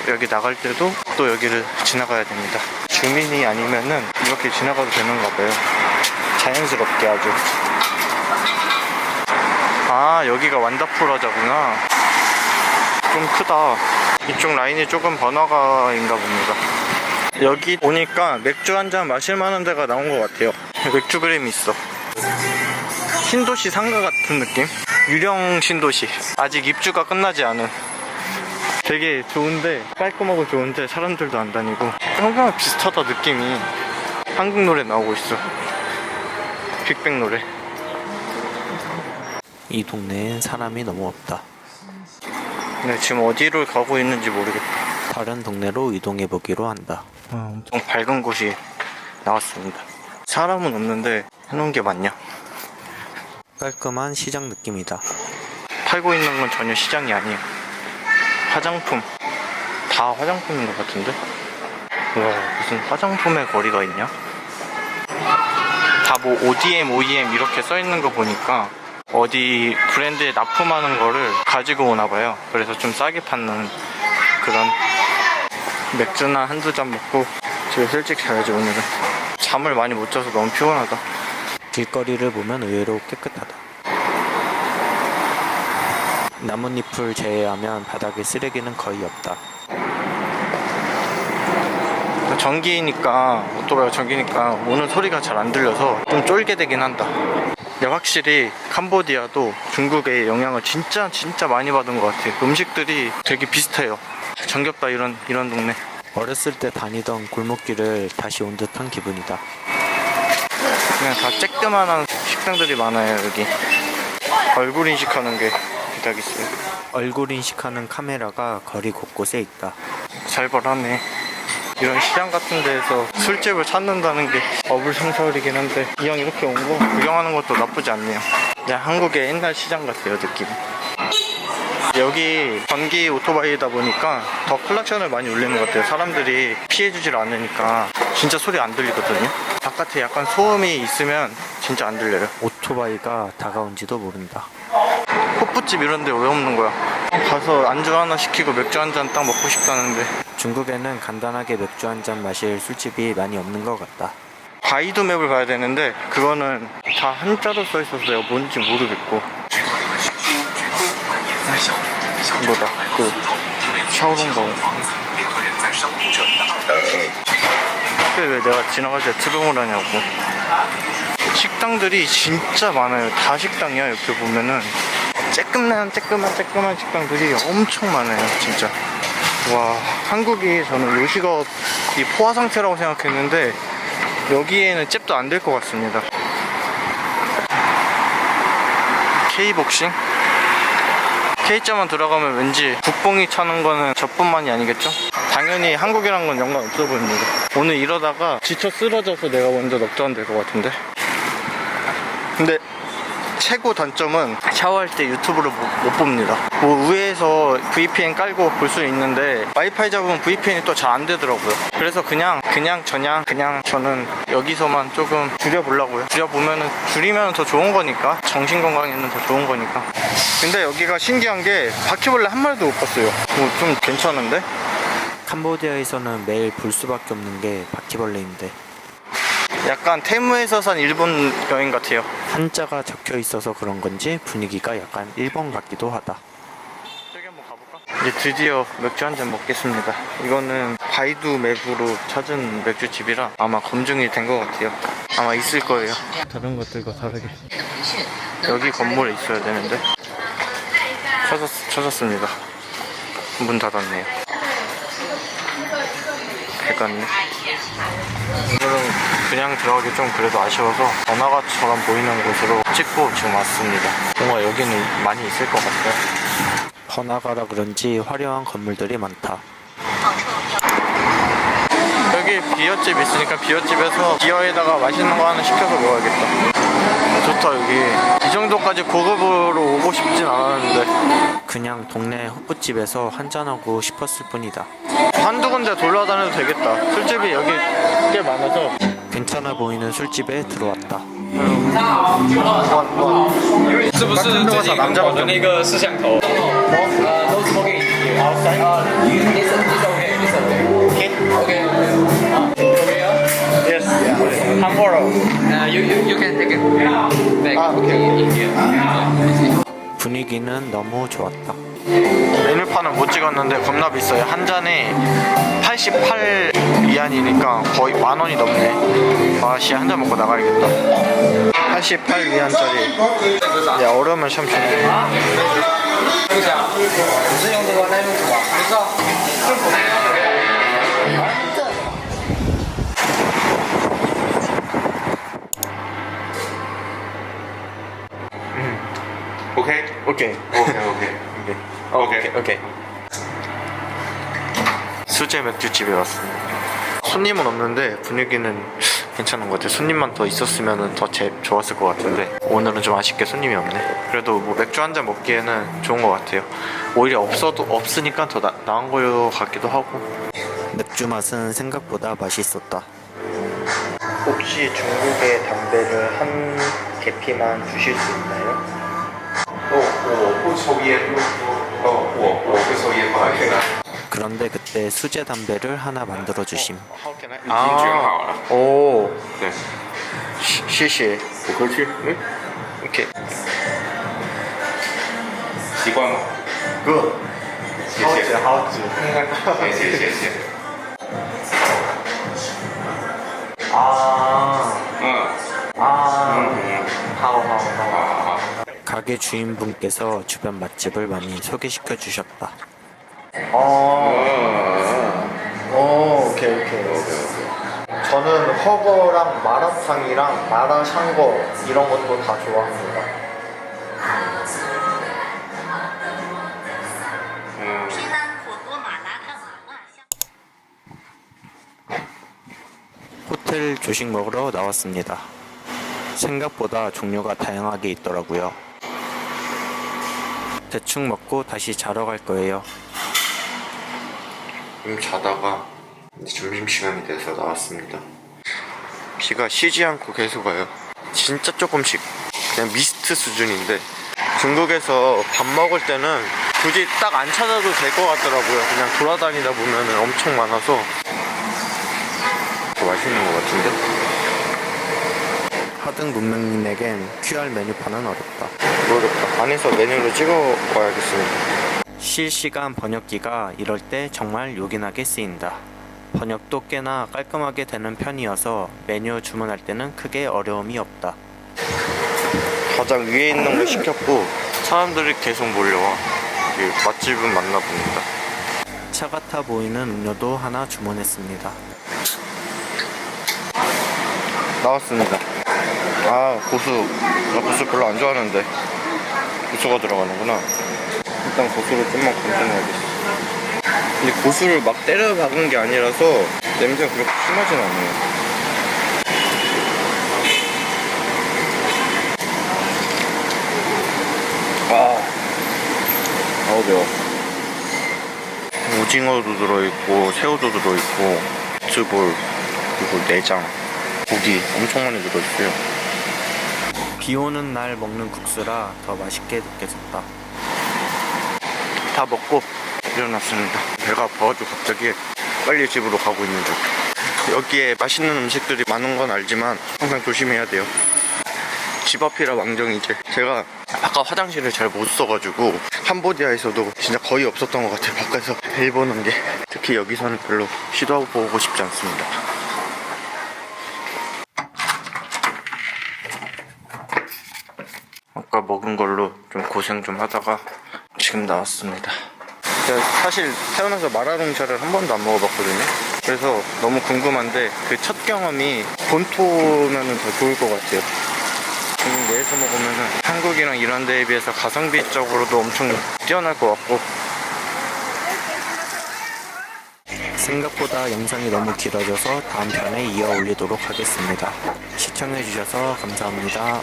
여기 나갈 때도 또 여기를 지나가야 됩니다. 주민이 아니면은 이렇게 지나가도 되는가 봐요. 자연스럽게 아주. 아, 여기가 완다프라자구나. 좀 크다. 이쪽 라인이 조금 번화가인가 봅니다. 여기 오니까 맥주 한잔 마실 만한 데가 나온 것 같아요. 맥주 그림이 있어. 신도시 상가 같은 느낌? 유령 신도시. 아직 입주가 끝나지 않은. 되게 좋은데, 깔끔하고 좋은데 사람들도 안 다니고 항상 비슷하다 느낌이. 한국 노래 나오고 있어. 빅뱅 노래. 이 동네엔 사람이 너무 없다. 근데 지금 어디로 가고 있는지 모르겠다. 다른 동네로 이동해 보기로 한다. 엄청 밝은 곳이 나왔습니다. 사람은 없는데 해놓은 게 많냐? 깔끔한 시장 느낌이다. 팔고 있는 건 전혀 시장이 아니에요. 화장품. 다 화장품인 것 같은데? 와, 무슨 화장품의 거리가 있냐? 다 뭐 ODM 이렇게 써있는 거 보니까 어디 브랜드에 납품하는 거를 가지고 오나봐요. 그래서 좀 싸게 파는 그런. 맥주나 한두 잔 먹고 집에 일찍 자야지. 오늘은 잠을 많이 못 자서 너무 피곤하다. 길거리를 보면 의외로 깨끗하다. 나뭇잎을 제외하면 바닥에 쓰레기는 거의 없다. 전기니까, 오토바이가 전기니까 오는 소리가 잘 안 들려서 좀 쫄게 되긴 한다. 근데 확실히 캄보디아도 중국의 영향을 진짜 많이 받은 것 같아. 음식들이 되게 비슷해요. 정겹다 이런 동네. 어렸을 때 다니던 골목길을 다시 온 듯한 기분이다. 그냥 다 쬐끄만한 식당들이 많아요. 여기 얼굴 인식하는 게 딱 있어요. 얼굴 인식하는 카메라가 거리 곳곳에 있다. 살벌하네. 이런 시장 같은 데에서 술집을 찾는다는 게 어불성설이긴 한데, 이왕 이렇게 온 거 구경하는 것도 나쁘지 않네요. 그냥 한국의 옛날 시장 같아요, 느낌. 여기 전기 오토바이다 보니까 더 클락션을 많이 울리는 것 같아요. 사람들이 피해주질 않으니까 진짜 소리 안 들리거든요. 바깥에 약간 소음이 있으면 진짜 안 들려요. 오토바이가 다가온지도 모른다. 호프집 이런 데 왜 없는 거야? 가서 안주 하나 시키고 맥주 한 잔 딱 먹고 싶다는데. 중국에는 간단하게 맥주 한 잔 마실 술집이 많이 없는 것 같다. 바이두 맵을 봐야 되는데 그거는 다 한자로 써 있어서 내가 뭔지 모르겠고. 이거다. 그 샤오롱바오. 그게 왜 내가 지나갈 때 트름을 하냐고. 식당들이 진짜 많아요. 다 식당이야. 이렇게 보면은 쬐끄만 식당들이 엄청 많아요. 진짜. 와, 한국이 저는 요식업이 포화 상태라고 생각했는데 여기에는 잽도 안 될 것 같습니다. K복싱? K자만 들어가면 왠지 국뽕이 차는 거는 저뿐만이 아니겠죠? 당연히 한국이란 건 연관 없어 보입니다. 오늘 이러다가 지쳐 쓰러져서 내가 먼저 넉다운 될 것 같은데. 근데 최고 단점은 샤워할 때 유튜브를 못 봅니다. 뭐 위에서 VPN 깔고 볼 수 있는데 와이파이 잡으면 VPN이 또 잘 안 되더라고요. 그래서 그냥 저는 여기서만 조금 줄여보려고요. 줄이면 더 좋은 거니까, 정신 건강에는 더 좋은 거니까. 근데 여기가 신기한 게 바퀴벌레 한 마리도 못 봤어요. 뭐 좀 괜찮은데? 캄보디아에서는 매일 볼 수밖에 없는 게 바퀴벌레인데 약간 테무에서 산 일본 여행 같아요. 한자가 적혀 있어서 그런 건지 분위기가 약간 일본 같기도 하다. 저기 한번 가볼까? 이제 드디어 맥주 한 잔 먹겠습니다. 이거는 바이두 맵으로 찾은 맥주집이라 아마 검증이 된 것 같아요. 아마 있을 거예요. 다른 것들과 다르게 여기 건물에 있어야 되는데 찾았습니다. 문 닫았네요. 개같네. 오늘은 그냥 들어가기 좀 그래도 아쉬워서 번화가처럼 보이는 곳으로 찍고 지금 왔습니다. 뭔가 여기는 많이 있을 것 같아요. 번화가라 그런지 화려한 건물들이 많다. 여기 비어집 있으니까 비어집에서 비어에다가 맛있는 거 하나 시켜서 먹어야겠다. 좋다. 여기 이 정도까지 고급으로 오고 싶진 않았는데 그냥 동네 호프집에서 한잔하고 싶었을 뿐이다. 한두 군데 돌아다녀도 되겠다. 술집이 여기 꽤 많아서. 괜찮아 보이는 술집에 들어왔다. 是不是最近很火的那个摄像头？都是播给你。outside? It's okay. It's okay. Okay. Okay. Okay. Yes. 한국어. You can take it back. okay. In here. 분위기는 너무 좋았다. 메뉴판은 못 찍었는데 겁나 비싸요. 한 잔에 88 위안이니까 거의 10,000원이 넘네. 아씨, 한 잔 먹고 나가야겠다. 88 위안짜리. 야, 얼음은 참 좋네. 不想，你是用这个，那用什么？不知道。 오케이. 오케이. 오케이. 수제 맥주집에 왔습니다. 손님은 없는데 분위기는 괜찮은 것 같아요. 손님만 더 있었으면 더 좋았을 것 같은데 오늘은 좀 아쉽게 손님이 없네. 그래도 뭐 맥주 한 잔 먹기에는 좋은 것 같아요. 오히려 없으니까 더 나은 것 같기도 하고. 맥주 맛은 생각보다 맛있었다. 혹시 중국의 담배를 한 개피만 주실 수 있나요? 我不抽烟，我不抽烟，不好意思。 그런데 그때 수제 담배를 하나 만들어 주심. How can I? 已经卷好了。 오, 对， 谢谢. 不客气。 오케이. 习惯吗？ Good. 谢谢，好吃. 谢谢。 아, 嗯， 하오. 가게 주인분께서 주변 맛집을 많이 소개시켜 주셨다. 오케이. 저는 허거랑 마라탕이랑 마라샹궈 이런 것도 다 좋아합니다. 호텔 조식 먹으러 나왔습니다. 생각보다 종류가 다양하게 있더라고요. 대충 먹고 다시 자러 갈 거예요. 좀 자다가 점심시간이 돼서 나왔습니다. 비가 쉬지 않고 계속 와요. 진짜 조금씩 그냥 미스트 수준인데 중국에서 밥 먹을 때는 굳이 딱 안 찾아도 될 것 같더라고요. 그냥 돌아다니다 보면 엄청 많아서 더 맛있는 것 같은데? 하등 문맹님에겐 QR 메뉴판은 어렵다. 모르겠다. 안에서 메뉴를 찍어 봐야겠습니다. 실시간 번역기가 이럴 때 정말 요긴하게 쓰인다. 번역도 꽤나 깔끔하게 되는 편이어서 메뉴 주문할 때는 크게 어려움이 없다. 가장 위에 있는 걸 시켰고 사람들이 계속 몰려와. 이 맛집은 맞나 봅니다. 차 같아 보이는 음료도 하나 주문했습니다. 나왔습니다. 아, 고수. 나 고수 별로 안 좋아하는데 고수가 들어가는구나. 일단 고수를 좀만 건져내야겠어. 근데 고수를 막 때려 박은 게 아니라서 냄새가 그렇게 심하진 않아요. 아우 매워. 오징어도 들어있고 새우도 들어있고 쯔볼 그리고 내장 고기 엄청 많이 들어있어요. 비 오는 날 먹는 국수라 더 맛있게 느껴졌다. 다 먹고 일어났습니다. 배가 아파가지고 갑자기 빨리 집으로 가고 있는 중. 여기에 맛있는 음식들이 많은 건 알지만 항상 조심해야 돼요. 집 앞이라 왕정이지. 제가 아까 화장실을 잘 못 써가지고 캄보디아에서도 진짜 거의 없었던 것 같아요. 바깥에서 배 보는 게. 특히 여기서는 별로 시도하고 싶지 않습니다. 아까 먹은 걸로 좀 고생 좀 하다가 지금 나왔습니다. 제가 사실 태어나서 마라롱샤를 한 번도 안 먹어봤거든요. 그래서 너무 궁금한데 그 첫 경험이 본토면은 더 좋을 것 같아요. 내에서 먹으면은 한국이랑 이런 데에 비해서 가성비적으로도 엄청 뛰어날 것 같고. 생각보다 영상이 너무 길어져서 다음 편에 이어 올리도록 하겠습니다. 시청해주셔서 감사합니다.